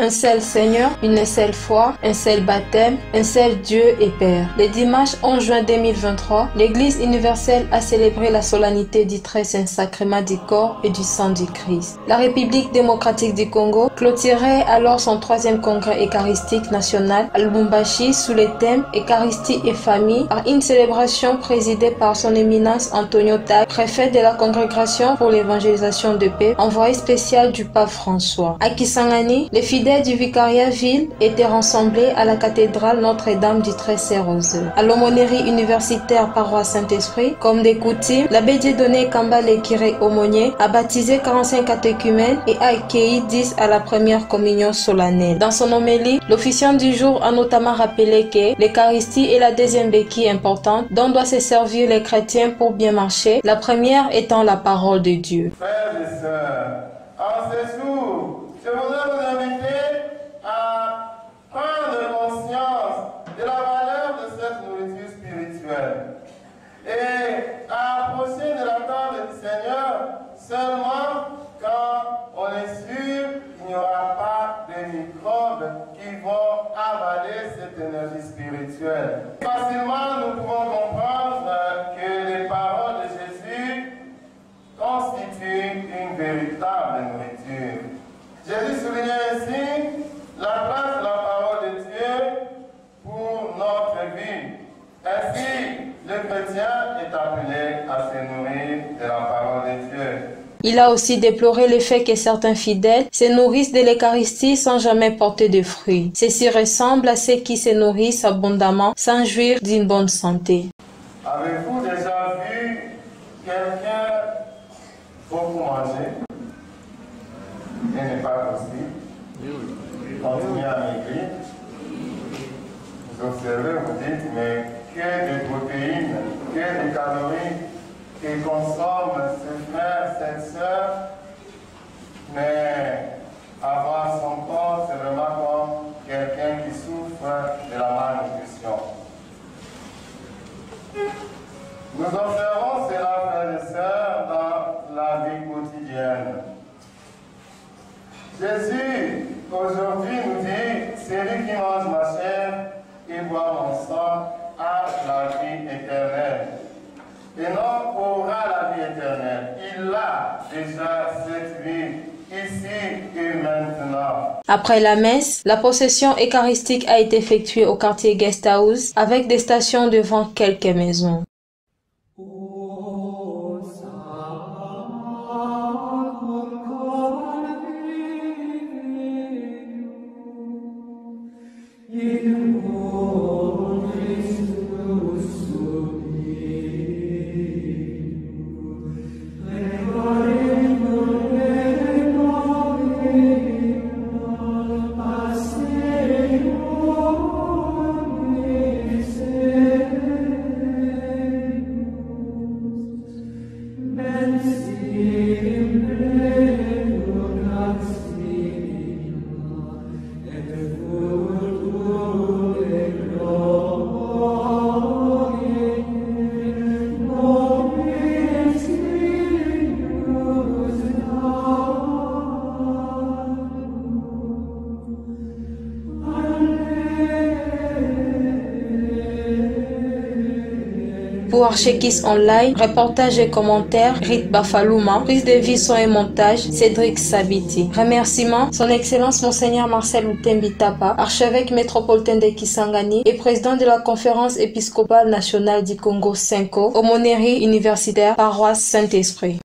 Un seul Seigneur, une seule foi, un seul baptême, un seul Dieu et Père. Le dimanche 11 juin 2023, l'Église universelle a célébré la solennité du très saint sacrement du corps et du sang du Christ. La République démocratique du Congo clôturait alors son 3e congrès eucharistique national à Lubumbashi sous le thème Eucharistie et famille par une célébration présidée par son éminence Antonio Tag, préfet de la congrégation pour l'évangélisation de paix, envoyé spécial du pape François. À Kisangani, les fidèles du vicariat ville étaient rassemblés à la cathédrale Notre-Dame du Très-Saint-Roseux. À l'aumônerie universitaire paroisse Saint-Esprit, comme des coutumes, l'abbé Dieudonné Kambale Kiré Aumônier a baptisé 45 catéchumènes et a accueilli 10 à la première communion solennelle. Dans son homélie, l'officiant du jour a notamment rappelé que l'Eucharistie est la deuxième béquille importante dont doivent se servir les chrétiens pour bien marcher, la première étant la parole de Dieu. Frères et sœurs, en ce jour, je voudrais vous inviter à prendre conscience de la valeur de cette nourriture spirituelle et à approcher de la table du Seigneur seulement quand on est sûr qu'il n'y aura pas de microbes qui vont avaler cette énergie spirituelle. Facilement, nous pouvons comprendre que les paroles de Jésus constituent une véritable nourriture. Jésus soulignait ainsi la place de la parole de Dieu pour notre vie. Ainsi, le chrétien est appelé à se nourrir de la parole de Dieu. Il a aussi déploré le fait que certains fidèles se nourrissent de l'Eucharistie sans jamais porter de fruits. Ceci ressemble à ceux qui se nourrissent abondamment sans jouir d'une bonne santé. Avez-vous déjà vu quelqu'un beaucoup manger et n'est pas possible? Continuez à maigrir. Vous observez, vous dites, mais que de protéines, que de calories que consomment ce frère, cette sœur, mais avoir son corps, c'est vraiment comme quelqu'un qui souffre de la malnutrition. Nous observons cela, frères et sœurs, dans la vie quotidienne. Jésus, aujourd'hui, nous dit, celui qui mange ma chair et boit mon sang a la vie éternelle. Et non aura la vie éternelle. Il a déjà cette vie ici et maintenant. Après la messe, la procession eucharistique a été effectuée au quartier Guest House avec des stations devant quelques maisons. Pour Archekis Online, reportage et commentaires, Rit Bafalouma, prise de vie, son et montage, Cédric Sabiti. Remerciements, son Excellence Monseigneur Marcel Outembitapa, archevêque métropolitain de Kisangani et président de la conférence épiscopale nationale du Congo 5, aumônerie universitaire paroisse Saint-Esprit.